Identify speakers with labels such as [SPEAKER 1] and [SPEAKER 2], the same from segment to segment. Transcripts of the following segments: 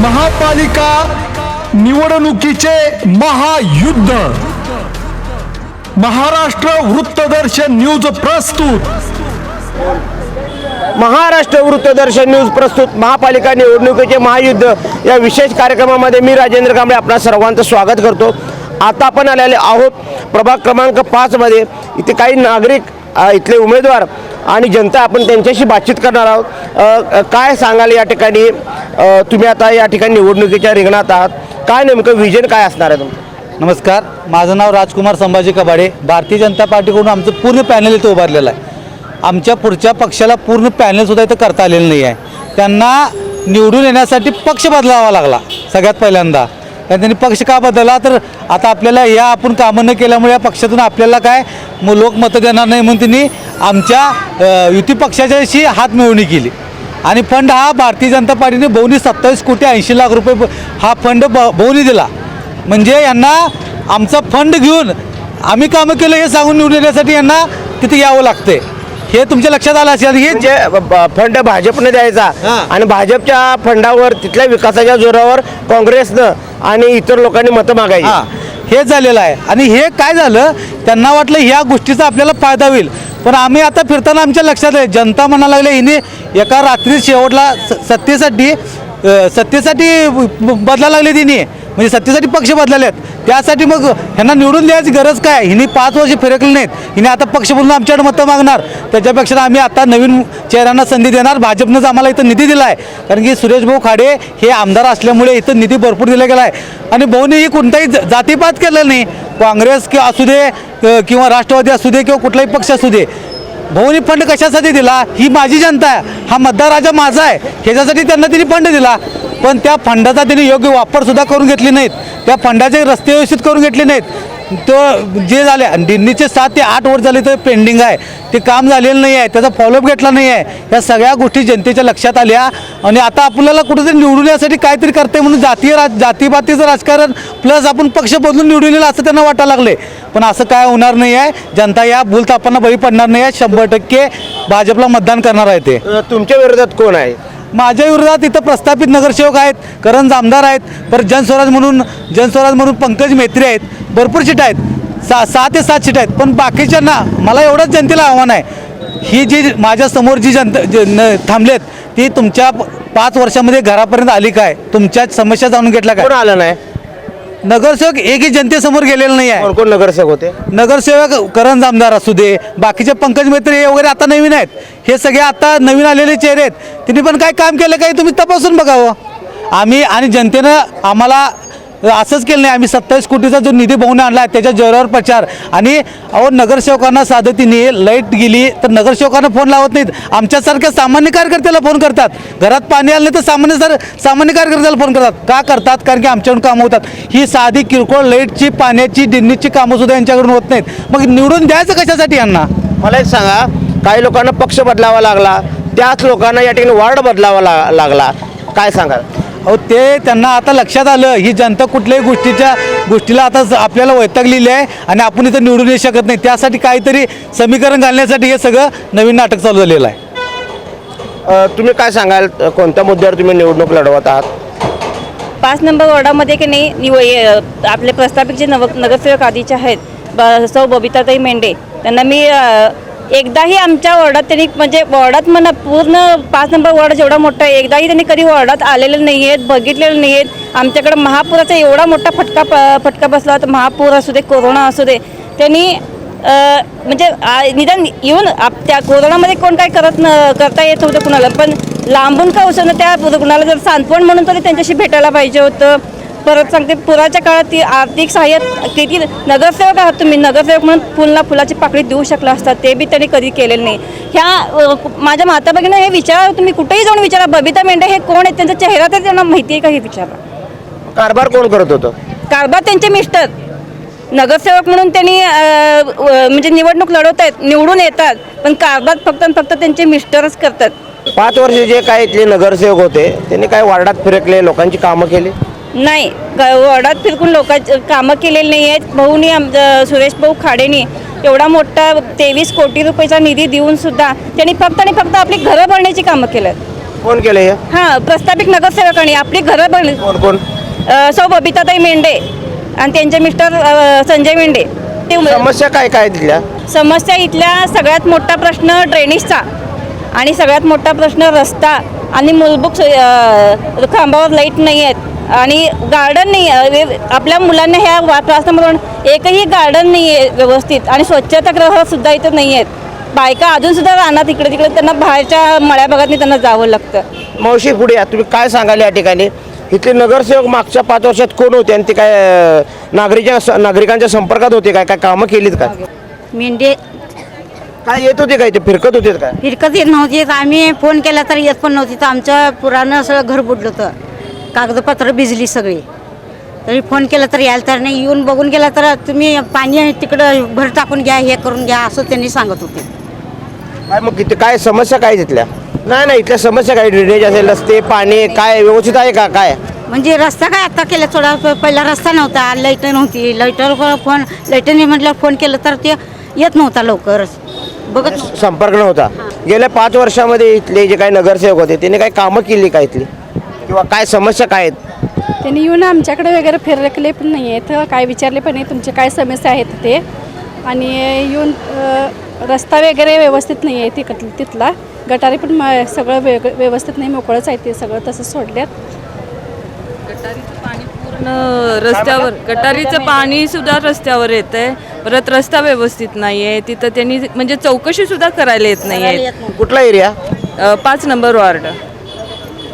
[SPEAKER 1] महापालिका निवडणुकीचे महायुद्ध महाराष्ट्र वृत्तदर्शन न्यूज प्रस्तुत
[SPEAKER 2] महाराष्ट्र वृत्तदर्शन न्यूज प्रस्तुत महापालिका निवडणुकीचे महायुद्ध या विशेष कार्यक्रमामध्ये मी राजेंद्र कांबळे आपणा सर्वांचं स्वागत करतो। आता आपण आलेले आहोत प्रभाग क्रमांक 5 मध्ये। इथे काही नागरिक, इथले उमेदवार आणि जनता, आपण त्यांच्याशी बातचीत करणार आहोत। काय सांगाल या ठिकाणी? तुम्ही आता या ठिकाणी निवडणुकीच्या रिंगणात आहात, काय नेमकं विजन काय असणार आहे तुमचं?
[SPEAKER 3] नमस्कार, माझं नाव राजकुमार संभाजी कबाडे। भारतीय जनता पार्टीकडून आमचं पूर्ण पॅनल इथं उभारलेलं आहे। आमच्या पुढच्या पक्षाला पूर्ण पॅनलसुद्धा इथं करता आलेलं नाही आहे। त्यांना निवडून येण्यासाठी पक्ष बदलावा लागला सगळ्यात पहिल्यांदा। त्यांनी पक्ष का बदलला तर आता आपल्याला या आपण कामं न केल्यामुळे या पक्षातून आपल्याला काय लोक मतं देणार नाही म्हणून त्यांनी आमच्या युती पक्षाच्याशी हात मिळवणी केली आणि फंड हा भारतीय जनता पार्टीने बहुनी 27 कोटी 80 लाख रुपये हा फंड बहुनी दिला। म्हणजे यांना आमचा फंड घेऊन आम्ही कामं केलं हे सांगून निवडून येण्यासाठी यांना तिथे यावं लागते। हे तुमच्या लक्षात आलं असेल। हे
[SPEAKER 2] जे फंड भाजपने द्यायचा आणि भाजपच्या फंडावर तिथल्या विकासाच्या जोरावर काँग्रेसनं आणि इतर लोकांनी मतं मागायची,
[SPEAKER 3] हे झालेलं आहे। आणि हे काय झालं, त्यांना वाटलं ह्या गोष्टीचा आपल्याला फायदा होईल, पण आम्ही आता फिरताना आमच्या लक्षात आहे जनता म्हणायला लागले हिने एका रात्री शेवटला सत्तेसाठी बदलायला लागले तिने, म्हणजे सत्तेसाठी पक्ष बदललेत। त्यासाठी मग ह्यांना निवडून द्यायची गरज काय? हिने 5 वर्ष फिरकले नाहीत, हिने आता पक्ष बोलून आमच्याकडे मतं मागणार। त्याच्यापेक्षा आम्ही आता नवीन चेहऱ्यांना संधी देणार। भाजपनंच आम्हाला इथं निधी दिला आहे, कारण की सुरेश भाऊ खाडे हे आमदार असल्यामुळे इथं निधी भरपूर दिला गेला आहे। आणि भाऊने ही कोणताही जातीपात केलेला नाही, काँग्रेस किंवा असू दे किंवा राष्ट्रवादी असू दे किंवा कुठलाही पक्ष असू दे। भाऊनी फंड कशासाठी दिला? ही माझी जनता आहे, हा मतदार राजा माझा आहे, ह्याच्यासाठी त्यांना त्यांनी फंड दिला। पण त्या फंडाचा त्यांनी योग्य वापरसुद्धा करून घेतली नाहीत, त्या फंडाचे रस्ते व्यवस्थित करून घेतले नाहीत। तो जे झाले दिल्लीचे 7 ते 8 वर्ष झाले तर पेंडिंग आहे, ते काम झालेलं नाही आहे, त्याचा फॉलोअप घेतला नाही आहे। या सगळ्या गोष्टी जनतेच्या लक्षात आल्या आणि आता आपल्याला कुठेतरी निवडून येण्यासाठी काहीतरी करते म्हणून जातीपातीचं राजकारण प्लस आपण पक्ष बदलून निवडून येईल असं त्यांना वाटायला लागले। पण असं काय होणार नाही आहे। जनता या भूलथापांना बळी पडणार नाही आहे। 100% भाजपला मतदान करणार आहे। ते
[SPEAKER 2] तुमच्या विरोधात कोण आहे?
[SPEAKER 3] माझ्या विरोधात इथं प्रस्थापित नगरसेवक आहेत, करंज आमदार आहेत, पर जनस्वराज म्हणून पंकज मेत्री आहेत, भरपूर सीट आहेत, 6 ते 7 सीट आहेत। पण बाकीच्यांना मला एवढंच जनतेला आव्हान आहे, ही जी माझ्यासमोर जी जनता थांबलेत ती तुमच्या 5 वर्षामध्ये घरापर्यंत आली काय? तुमच्या समस्या जाणून घेतल्या काय?
[SPEAKER 2] कोण आलं नाही?
[SPEAKER 3] नगरसेवक एकही जनतेसमोर गेलेलं नाही आहे।
[SPEAKER 2] कोण नगरसेवक होते?
[SPEAKER 3] नगरसेवक करंज आमदार असू दे, बाकीचे पंकज मेत्री हे वगैरे आता नवीन आहेत, हे सगळे आता नवीन आलेले चेहरे आहेत। त्यांनी पण काय काम केलं काही तुम्ही तपासून बघावं। आम्ही आणि जनतेनं आम्हाला असंच केलं नाही, आम्ही 27 कोटीचा जो निधी भाऊने आणला त्याच्या जोरावर प्रचार। आणि नगरसेवकांना साधं तिने लाईट गेली तर नगरसेवकांना फोन लावत नाहीत, आमच्यासारख्या सामान्य कार्यकर्त्याला फोन करतात। घरात पाणी आलं तर सामान्य कार्यकर्त्याला फोन करतात। का करतात? कारण की आमच्याकडून कामं होतात। ही साधी किरकोळ लाईटची, पाण्याची, ड्रेनेजची कामंसुद्धा यांच्याकडून होत नाहीत। मग निवडून द्यायचं कशासाठी यांना?
[SPEAKER 2] मला एक सांगा, काही लोकांना पक्ष बदलावा लागला, त्याच लोकांना या ठिकाणी वार्ड बदलावा लागला, काय सांगाल?
[SPEAKER 3] ते त्यांना आता लक्षात आलं ही जनता कुठल्याही गोष्टीला आता आपल्याला वैतागलेली आहे आणि आपण इथं निवडून येऊ शकत नाही। त्यासाठी काहीतरी समीकरण घालण्यासाठी हे सगळं नवीन नाटक चालू झालेलं आहे।
[SPEAKER 2] तुम्ही काय सांगाल, कोणत्या मुद्द्यावर तुम्ही निवडणूक लढवत आहात?
[SPEAKER 4] 5 नंबर वॉर्डामध्ये की नाही आपले प्रस्थापित जे नगरसेवक आधीचे आहेत सौ बबिताताई मेंढे, त्यांना मी एकदाही आमच्या वॉर्डात त्यांनी म्हणजे वॉर्डात म्हणा पूर्ण 5 नंबर वॉर्ड जेवढा मोठा आहे एकदाही त्यांनी कधी वॉर्डात आलेले नाही आहेत, बघितलेले नाही आहेत। आमच्याकडे महापुराचा एवढा मोठा फटका बसला होता, महापूर असू दे, कोरोना असू दे, त्यांनी म्हणजे निदान येऊन त्या कोरोनामध्ये कोण काय करता येत होतं कुणाला, पण लांबून का उसणं त्या कुणाला जर सांत्वन म्हणून तरी त्यांच्याशी भेटायला पाहिजे होतं। परत सांगते, पुराच्या काळात ती आर्थिक सहाय्य किती नगरसेवक आहात तुम्ही, नगरसेवक म्हणून फुलाची पाकळी देऊ शकला असतात, ते बी त्यांनी कधी केलेलं नाही। ह्या माझ्या माता भगिनींना हे विचारा, तुम्ही कुठेही जाऊन विचारा बबिता मेंढे हे कोण आहेत, त्यांचा चेहरा तर त्यांना माहिती आहे का हे विचारा।
[SPEAKER 2] कारभार कोण करत होतं? कारभार
[SPEAKER 4] त्यांचे मिस्टर नगरसेवक म्हणून त्यांनी म्हणजे निवडणूक लढवत आहेत, निवडून येतात, पण कारभार फक्त त्यांचे मिस्टरच करतात।
[SPEAKER 2] 5 वर्ष जे काय इथले नगरसेवक होते त्यांनी काय वार्डात फिरकले, लोकांची कामं केली
[SPEAKER 4] नाही? वॉर्डात फिरकून लोकांची कामं केलेली नाही आहेत। भाऊनी सुरेश भाऊ खाडेनी एवढा मोठा 23 कोटी रुपयाचा निधी देऊन सुद्धा त्यांनी फक्त आणि फक्त आपली घरं भरण्याची कामं केलं।
[SPEAKER 2] कोण केलं हे?
[SPEAKER 4] हां, प्रस्थापित नगरसेवकांनी आपली घरं बनली.
[SPEAKER 2] कोण कोण?
[SPEAKER 4] सौ बबिताताई मेंढे आणि त्यांचे मिस्टर संजय मेंढे. ते
[SPEAKER 2] समस्या काय काय तिथल्या?
[SPEAKER 4] समस्या इथल्या सगळ्यात मोठा प्रश्न ड्रेनेजचा आणि सगळ्यात मोठा प्रश्न रस्ता आणि मूलभूत खांबावर लाईट नाही आहेत आणि गार्डन नाही आहे. आपल्या मुलांना ह्या प्रांतामधून एकही गार्डन नाही आहे व्यवस्थित आणि स्वच्छतागृहसुद्धा इथं नाही आहेत. बायका अजूनसुद्धा राहणार तिकडे तिकडे, त्यांना बाहेरच्या मळ्या भागातनी त्यांना जावं लागतं.
[SPEAKER 2] मावशी पुढे या, तुम्ही काय सांगाल या ठिकाणी? इथले नगरसेवक मागच्या 5 वर्षात कोण होते आणि ते काय नागरिकांच्या संपर्कात होते काय कामं केलीत काय?
[SPEAKER 5] मेंढे
[SPEAKER 2] काय येत होते काय, ते फिरकत होते काय?
[SPEAKER 5] फिरकत येत नव्हती. आम्ही फोन केला तर येत पण नव्हती. तर आमचं पुरानं सगळं घर बुडलं होतं, कागदपत्र भिजली सगळी. तरी फोन केला तर यायला तर नाही. येऊन बघून गेला तर तुम्ही पाणी आहे तिकडं भर टाकून घ्या, हे करून घ्या असं त्यांनी सांगत होते.
[SPEAKER 2] काय मग किती काय समस्या काय तिथल्या? नाही इथल्या समस्या काय? ड्रेनेज असेल, रस्ते, पाणी काय व्यवस्थित आहे का काय?
[SPEAKER 5] म्हणजे रस्ता काय आता केला, थोडा पहिला रस्ता नव्हता, लाईट नव्हती. लाईटवर लाईटने म्हटलं फोन केलं तर ते येत नव्हता लवकर, बघत
[SPEAKER 2] संपर्क नव्हता. गेल्या 5 वर्षामध्ये इथले जे काही नगरसेवक होते त्यांनी काही कामं केली का इथली, किंवा काय समस्या काय आहेत?
[SPEAKER 6] त्यांनी येऊन आमच्याकडे वगैरे फिरकले पण नाही आहेत, काय विचारले पण नाही तुमचे काय समस्या आहेत ते. आणि येऊन रस्ता वगैरे व्यवस्थित नाही आहे तिथला. गटारी पण सगळं व्यवस्थित नाही, मोकळंच आहे ते सगळं तसं सोडल्यात.
[SPEAKER 7] गटारीचं पाणी पूर्ण रस्त्यावर, गटारीचं पाणी सुद्धा रस्त्यावर येत आहे. परत रस्ता व्यवस्थित नाही आहे तिथं. त्यांनी म्हणजे चौकशी सुद्धा करायला येत नाही आहे.
[SPEAKER 2] कुठला एरिया?
[SPEAKER 7] 5 number ward.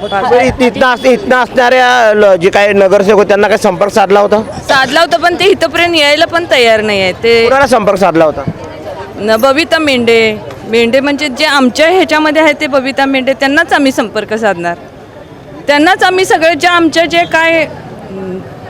[SPEAKER 2] इथनं असणाऱ्या जे काही नगरसेवक होते त्यांना काय संपर्क साधला होता?
[SPEAKER 7] साधला होता पण ते इथंपर्यंत यायला पण तयार नाही आहे. ते
[SPEAKER 2] कोणाला संपर्क साधला होता?
[SPEAKER 7] बबिता मेंढे म्हणजे जे आमच्या ह्याच्यामध्ये आहे ते बबिता मेंढे, त्यांनाच आम्ही संपर्क साधणार. त्यांनाच आम्ही सगळे जे आमच्या जे काय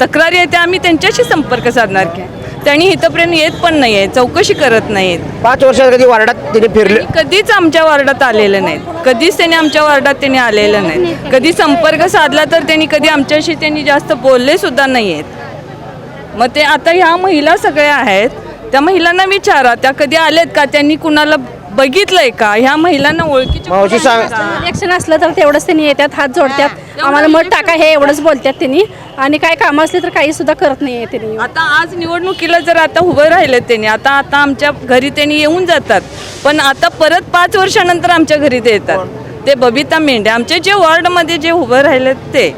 [SPEAKER 7] तक्रारी आहे त्या आम्ही त्यांच्याशी संपर्क साधणार की. त्यांनी इथंपर्यंत येत पण नाही आहे, चौकशी करत नाहीत.
[SPEAKER 2] 5 वर्षात कधी वार्डात तिने फिरले?
[SPEAKER 7] कधीच आमच्या वार्डात आलेलं नाहीत. कधीच त्यांनी आमच्या वार्डात त्यांनी आलेलं नाहीत. कधी संपर्क साधला तर त्यांनी कधी आमच्याशी त्यांनी जास्त बोलले सुद्धा नाही आहेत. मग ते आता ह्या महिला सगळ्या आहेत, त्या महिलांना विचारा त्या कधी आलेत का, त्यांनी कुणाला बघितलंय का, ह्या महिलांना ओळखीचे
[SPEAKER 2] मावशी सांग.
[SPEAKER 6] इलेक्शन असलं तर तेवढंच त्यांनी येतात, हात जोडतात, आम्हाला मत टाका हे एवढंच बोलतात त्यांनी. आणि काय कामं असले तर काही सुद्धा करत नाही आहे त्यांनी.
[SPEAKER 7] आता आज निवडणुकीला जर आता उभं राहिलं त्यांनी, आता आमच्या घरी त्यांनी येऊन जातात. पण आता परत 5 वर्षानंतर आमच्या घरी ते येतात. ते बबिता मेंढे आमच्या जे वॉर्डमध्ये जे उभं राहिले ते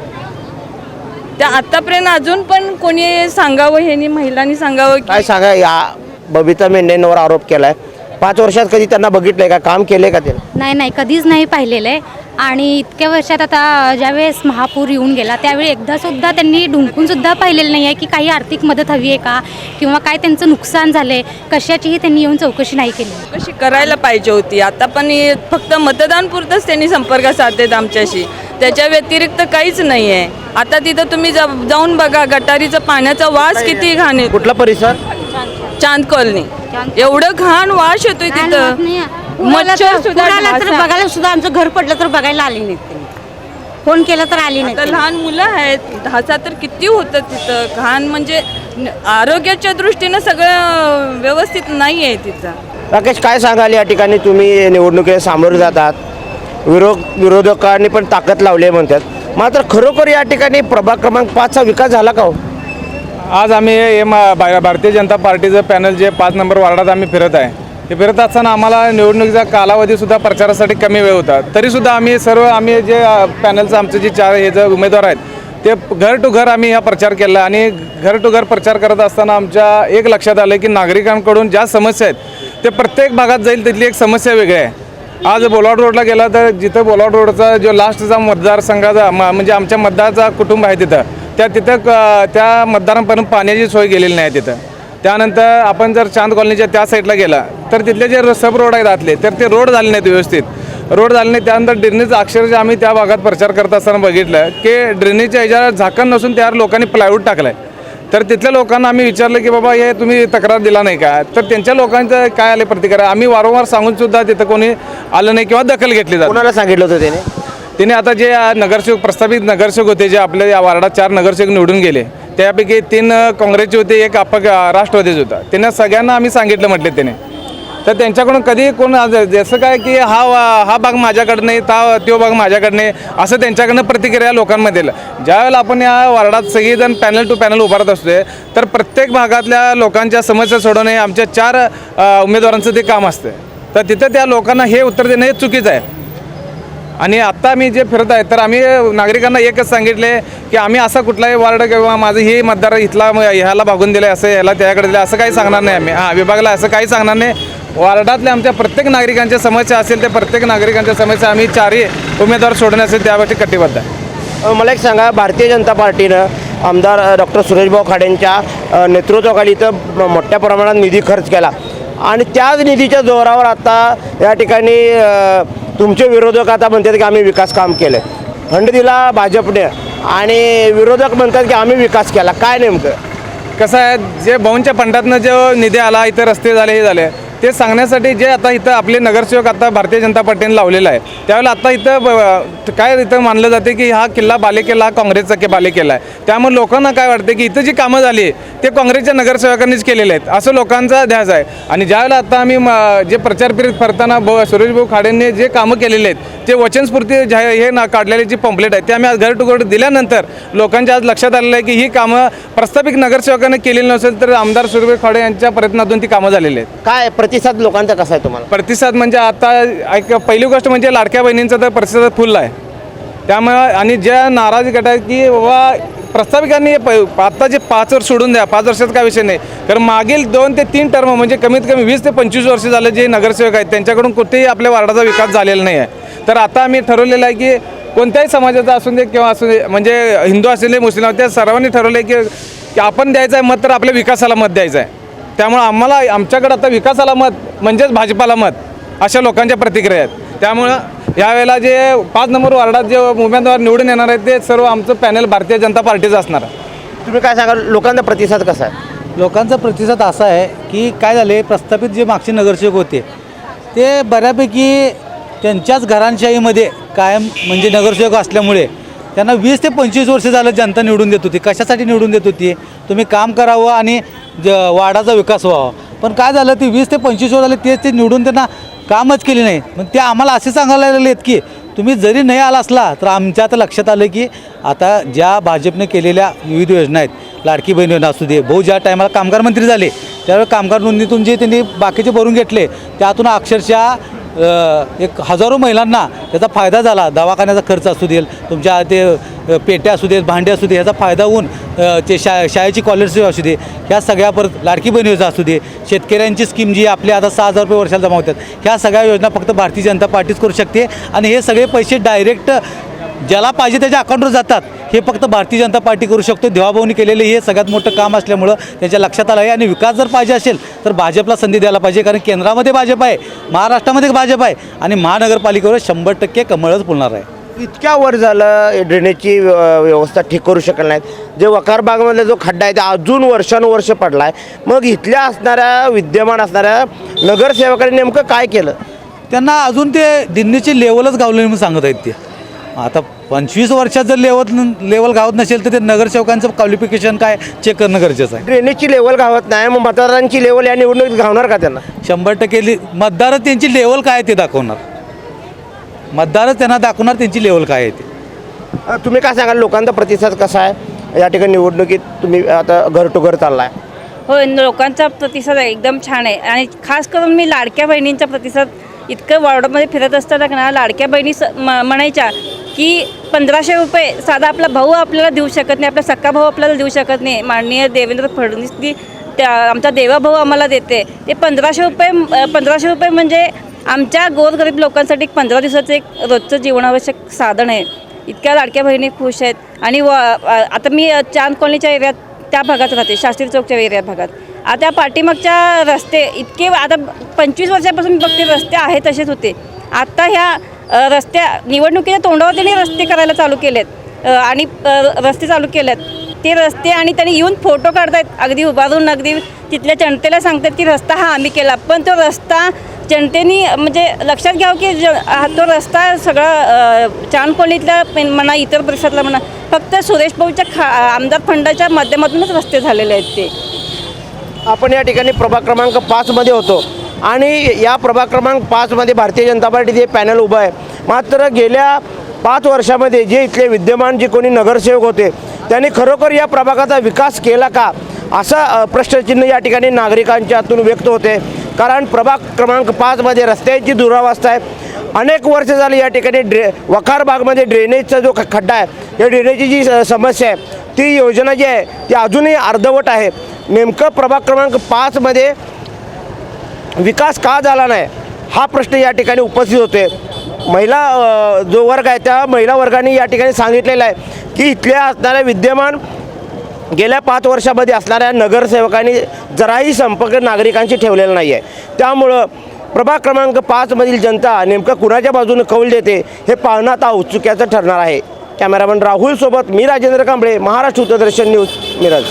[SPEAKER 7] त्या आतापर्यंत अजून पण कोणी सांगावं, ह्यांनी महिलांनी सांगावं की
[SPEAKER 2] काय सांगा, या बबिता मेंढेंवर आरोप केलाय. 5 वर्षात कधी त्यांना बघितलंय का, काम केलंय का त्याने?
[SPEAKER 8] नाही कधीच नाही पाहिलेलं आहे. आणि इतक्या वर्षात आता ज्यावेळेस महापूर येऊन गेला त्यावेळी एकदासुद्धा त्यांनी ढुंकूनसुद्धा पाहिलेलं नाही आहे की काही आर्थिक मदत हवी आहे का, किंवा काय त्यांचं नुकसान झालं आहे कशाचीही त्यांनी येऊन चौकशी नाही केली.
[SPEAKER 7] कशी करायला पाहिजे होती. आता पण फक्त मतदानपुरतंच त्यांनी संपर्क साधतात आमच्याशी, त्याच्या व्यतिरिक्त काहीच नाही आहे. आता तिथं तुम्ही जाऊन बघा, गटारीचं पाण्याचा वास किती घाण आहे.
[SPEAKER 2] कुठला परिसर?
[SPEAKER 7] चांद कॉलनी. एवढं घाण वास येतोय तिथं. मच्छर सुद्धा
[SPEAKER 5] बघायला सुद्धा आमचं घर पडलं तर बघायला आले नाहीत त्यांनी. फोन केला तर आली नाही.
[SPEAKER 7] आता लहान मुलं आहेत, ढासा तर किती होतं तिथं. घाण म्हणजे आरोग्याच्या दृष्टीनं सगळं व्यवस्थित नाही आहे तिथं.
[SPEAKER 2] राकेश, काय सांगाल या ठिकाणी तुम्ही निवडणुकीला सामोरे जातात, विरोधकांनी पण ताकद लावली आहे म्हणतात, मात्र खरोखर या ठिकाणी प्रभाग क्रमांक 5चा विकास झाला का हो?
[SPEAKER 9] आज आम्ही भारतीय जनता पार्टीचं पॅनल जे 5 नंबर वार्डात आम्ही फिरत आहे, ते फिरत असताना आम्हाला निवडणुकीचा कालावधीसुद्धा प्रचारासाठी कमी वेळ होता. तरीसुद्धा आम्ही जे पॅनलचं आमचे जे 4 हे जे उमेदवार आहेत ते घर टू घर आम्ही हा प्रचार केला. आणि घर टू घर प्रचार करत असताना आमच्या एक लक्षात आलं की नागरिकांकडून ज्या समस्या आहेत ते प्रत्येक भागात जाईल तिथली एक समस्या वेगळी आहे. आज बोलावड रोडला गेला तर जिथं बोलावड रोडचा जो लास्टचा मतदारसंघाचा म्हणजे आमच्या मतदाराचा कुटुंब आहे तिथं त्या मतदारांपर्यंत पाण्याची सोय गेलेली नाही तिथं. त्यानंतर आपण जर चांद कॉलनीच्या त्या साईडला गेला तर तिथले जे सब रोड आहेत आतले तर ते रोड झाले नाहीत, व्यवस्थित रोड झाले नाही. त्यानंतर ड्रेनेज अक्षरशः आम्ही त्या भागात प्रचार करत असताना बघितलं की ड्रेनेजच्या ह्याच्यावर झाकण नसून त्यावर लोकांनी प्लायवूड टाकलं आहे. तर तिथल्या लोकांना आम्ही विचारलं की बाबा हे तुम्ही तक्रार दिला नाही का, तर त्यांच्या लोकांचं काय आले प्रतिक्रिया. आम्ही वारंवार सांगून सुद्धा तिथं कोणी आलं नाही किंवा दखल घेतली जाते.
[SPEAKER 2] कोणाला सांगितलं होतं
[SPEAKER 9] तिने आता जे नगरसेवक प्रस्तावित नगरसेवक होते, जे आपल्या या वार्डात 4 नगरसेवक निवडून गेले, त्यापैकी 3 काँग्रेसचे होते, एक राष्ट्रवादीचे होता. त्यांना सगळ्यांना आम्ही सांगितलं म्हटले त्याने तर त्यांच्याकडून कधी कोण जसं काय की हा भाग माझ्याकडं नाही तो भाग माझ्याकडं नाही असं त्यांच्याकडनं प्रतिक्रिया लोकांमध्ये ज्यावेळेला आपण या वार्डात सगळीजण पॅनल टू पॅनल उभारत असतोय तर प्रत्येक भागातल्या लोकांच्या समस्या सोडवणे आमच्या 4 उमेदवारांचं ते काम असतं. तर तिथं त्या लोकांना हे उत्तर देणं हे चुकीचं आहे. आणि आत्ता मी जे फिरत आहे तर आम्ही नागरिकांना एकच सांगितले की आम्ही असा कुठलाही वार्ड किंवा माझं हे मतदार इथला ह्याला भागून दिलं असं ह्याला त्याकडे दिलं असं काही सांगणार नाही आम्ही. विभागाला असं काही सांगणार नाही. वार्डातल्या आमच्या प्रत्येक नागरिकांच्या समस्या असेल ते प्रत्येक नागरिकांच्या समस्या आम्ही 4ही उमेदवार सोडण्यासाठी त्याबाबतीत कटिबद्ध आहे.
[SPEAKER 2] मला एक सांगा, भारतीय जनता पार्टीनं आमदार डॉक्टर सुरेशभाऊ खाडेंच्या नेतृत्वाखाली इथं मोठ्या प्रमाणात निधी खर्च केला आणि त्याच निधीच्या जोरावर आता या ठिकाणी तुमचे विरोधक आता म्हणतात की आम्ही विकास काम केलं. फंड दिला भाजपने आणि विरोधक म्हणतात की आम्ही विकास केला. काय नेमकं
[SPEAKER 9] कसं आहे, जे भाऊंच्या फंडातनं जो निधी आला, इथं रस्ते झाले हे झाले ते सांगण्यासाठी जे आता इथं आपले नगरसेवक आता भारतीय जनता पार्टीने लावलेला आहे त्यावेळेला आता इथं काय इथं मानलं जाते की हा किल्ला बालेकिल्ला हा काँग्रेसचा बालेकिल्ला आहे. त्यामुळे लोकांना काय वाटते की इथं जी कामं झाली ते काँग्रेसच्या नगरसेवकांनीच केलेले आहेत असं लोकांचा ध्यास आहे. आणि ज्यावेळेला आता आम्ही जे प्रचार फिरत करताना सुरेशभाऊ खाडेंनी जे कामं केलेले आहेत ते वचनस्फूर्ती हे काढलेली जी पम्पलेट आहे ते आम्ही आज घर टू घर दिल्यानंतर लोकांच्या आज लक्षात आलेलं आहे की ही कामं प्रस्थापित नगरसेवकांनी केलेली नसेल तर आमदार सुरेशभाऊ खाडे यांच्या प्रयत्नातून ती कामं झालेली आहेत.
[SPEAKER 2] काय प्रतिसाद लोकांचा कसा आहे तुम्हाला?
[SPEAKER 9] प्रतिसाद म्हणजे आता एक पहिली गोष्ट म्हणजे लाडक्या बहिणींचा तर प्रतिसाद फुल आहे. त्यामुळे आणि ज्या नाराजी गट आहेत की बाबा प्रस्ताविकांनी आता जे 5 वर्ष सोडून द्या, 5 वर्षाचा काय विषय नाही, कारण मागील 2 ते 3 टर्म म्हणजे कमीत कमी 20 ते 25 वर्ष झालं जे नगरसेवक आहेत त्यांच्याकडून कुठेही आपल्या वार्डाचा विकास झालेला नाही आहे. तर आता आम्ही ठरवलेलं आहे की कोणत्याही समाजाचा असू दे किंवा असू दे, म्हणजे हिंदू असले मुस्लिम त्या सर्वांनी ठरवलं आहे की आपण द्यायचं आहे मत तर आपल्या विकासाला मत द्यायचं आहे. त्यामुळं आम्हाला आमच्याकडे आता विकासाला मत म्हणजेच भाजपाला मत अशा लोकांच्या प्रतिक्रिया आहेत. त्यामुळं यावेळेला जे 5 नंबर वार्डात जे उमेदवार निवडून येणार आहेत ते सर्व आमचं पॅनल भारतीय जनता पार्टीचं असणार आहे.
[SPEAKER 2] तुम्ही काय सांगाल, लोकांचा प्रतिसाद कसा आहे?
[SPEAKER 3] लोकांचा प्रतिसाद असा आहे की काय झाले, प्रस्थापित जे मागचे नगरसेवक होते ते बऱ्यापैकी त्यांच्याच घरांशाहीमध्ये कायम म्हणजे नगरसेवक असल्यामुळे त्यांना 20 ते 25 वर्ष झालं जनता निवडून देत होती. कशासाठी निवडून देत होती? तुम्ही काम करावं आणि वार्डाचा विकास व्हावा. पण काय झालं, ते 20 ते 25 वर्ष झाले ते निवडून त्यांना कामच केले नाही. मग ते आम्हाला असे सांगायला लागलेत की तुम्ही जरी नाही आला असला तर आमच्या आता लक्षात आलं की आता ज्या भाजपने केलेल्या विविध योजना आहेत, लाडकी बहीण योजना असू दे, भाऊ ज्या टायमाला कामगार मंत्री झाले त्यावेळी कामगार नोंदणीतून जे त्यांनी बाकीचे भरून घेतले त्यातून अक्षरशः एक हजारो महिलांना त्याचा फायदा झाला. दवाखान्याचा खर्च असू दे, तुमच्या ते पेट्या असू देत, भांडे असू दे, ह्याचा फायदा होऊन ते शाळेची स्कॉलरशिप असू दे, ह्या सगळ्या परत लाडकी बहीण योजना असू दे, शेतकऱ्यांची स्कीम जी आपली आता 6,000 रुपये वर्षाला जमा होतात, ह्या सगळ्या योजना फक्त भारतीय जनता पार्टीच करू शकते. आणि हे सगळे पैसे डायरेक्ट ज्याला पाहिजे त्याच्या अकाउंटवर जातात हे फक्त भारतीय जनता पार्टी करू शकतो. देवाभाऊनी केलेले हे सगळ्यात मोठं काम असल्यामुळं त्याच्या लक्षात आलं आहे. आणि विकास जर पाहिजे असेल तर भाजपला संधी द्यायला पाहिजे, कारण केंद्रामध्ये भाजप आहे, महाराष्ट्रामध्ये भाजप आहे आणि महानगरपालिकेवर 100% कमळच बोलणार आहे.
[SPEAKER 2] इतक्या वर झालं ड्रेनेजची व्यवस्था ठीक करू शकत नाहीत. जे वकारबागमधला जो खड्डा आहे ते अजून वर्षानुवर्ष पडला आहे. मग इथल्या असणाऱ्या विद्यमान असणाऱ्या नगरसेवकांनी नेमकं काय केलं?
[SPEAKER 3] त्यांना अजून ते दिल्लीची लेवलच गावली म्हणून सांगत आहेत. ते आता 25 वर्षात जर लेवल गावत नसेल तर ते नगरसेवकांचं क्वालिफिकेशन काय चेक करणं गरजेचं आहे.
[SPEAKER 2] ड्रेनेजची लेवल गावत नाही, मग मतदारांची लेवल या निवडणुकीत गावणार का? त्यांना
[SPEAKER 3] 100% मतदारच त्यांची लेवल काय आहे ते दाखवणार. मतदारच त्यांना दाखवणार त्यांची लेवल काय आहे ते.
[SPEAKER 2] तुम्ही काय सांगाल, लोकांचा प्रतिसाद कसा आहे या ठिकाणी निवडणुकीत? तुम्ही आता घर टू घर चाललाय.
[SPEAKER 4] हो, लोकांचा प्रतिसाद एकदम छान आहे. आणि खास करून मी लाडक्या बहिणींचा प्रतिसाद इतकं वॉर्डामध्ये फिरत असताना ना, लाडक्या बहिणी म्हणायच्या की 1500 रुपये साधा आपला भाऊ आपल्याला देऊ शकत नाही, आपला सक्का भाऊ आपल्याला देऊ शकत नाही, माननीय देवेंद्र फडणवीस त्या आमचा देवा भाऊ आम्हाला देते. ते 1500 रुपये म्हणजे आमच्या गोरगरीब लोकांसाठी 15 दिवसाचं एक रोजचं जीवनावश्यक साधन आहे. इतक्या लाडक्या बहिणी खुश आहेत. आणि आता मी चांद कॉलनीच्या एरियात त्या भागात राहते, शास्त्री चौकच्या एरिया भागात. आता पाठीमागच्या रस्ते इतके आता 25 वर्षापासून बघते रस्ते आहे तसेच होते. आता ह्या रस्त्या निवडणुकीच्या तोंडावर त्यांनी रस्ते करायला चालू केलेत आणि रस्ते चालू केलेत ते रस्ते. आणि त्यांनी येऊन फोटो काढतायत अगदी उभारून, अगदी तिथल्या जनतेला सांगतात की रस्ता हा आम्ही केला. पण तो रस्ता जनतेने म्हणजे लक्षात घ्यावं की तो रस्ता सगळा चांद कॉलनीतल्या म्हणा, इतर परिसरातला म्हणा, फक्त सुरेश भाऊच्या आमदार फंडाच्या माध्यमातूनच रस्ते झालेले आहेत. ते
[SPEAKER 2] आपण या ठिकाणी प्रभाग क्रमांक 5 मध्ये होतो. आणि या प्रभाग क्रमांक 5मध्ये भारतीय जनता पार्टीचे पॅनल उभं आहे. मात्र गेल्या 5 वर्षामध्ये जे इथले विद्यमान जे कोणी नगरसेवक होते त्यांनी खरोखर या प्रभागाचा विकास केला का, असा प्रश्नचिन्ह या ठिकाणी नागरिकांच्या हातून व्यक्त होते. कारण प्रभाग क्रमांक 5मध्ये रस्त्यांची दुरावस्था आहे. अनेक वर्ष झाली या ठिकाणी वखार भागमध्ये ड्रेनेजचा जो खड्डा आहे, या ड्रेनेजची जी समस्या आहे ती योजना जी आहे ती अजूनही अर्धवट आहे. नेमकं प्रभाग क्रमांक 5मध्ये विकास का झाला नाही हा प्रश्न या ठिकाणी उपस्थित होते. महिला जो वर्ग आहे त्या महिला वर्गाने या ठिकाणी सांगितलेलं आहे की इथल्या असणाऱ्या विद्यमान गेल्या 5 वर्षामध्ये असणाऱ्या नगरसेवकांनी जराही संपर्क नागरिकांशी ठेवलेला नाही आहे. त्यामुळं प्रभाग क्रमांक 5मधील जनता नेमकं कुणाच्या बाजूने कौल देते हे पाहणं आता औत्सुक्याचं ठरणार आहे. कॅमेरामन राहुल सोबत मी राजेंद्र कांबळे, महाराष्ट्र उत्तरदर्शन न्यूज, मिरज.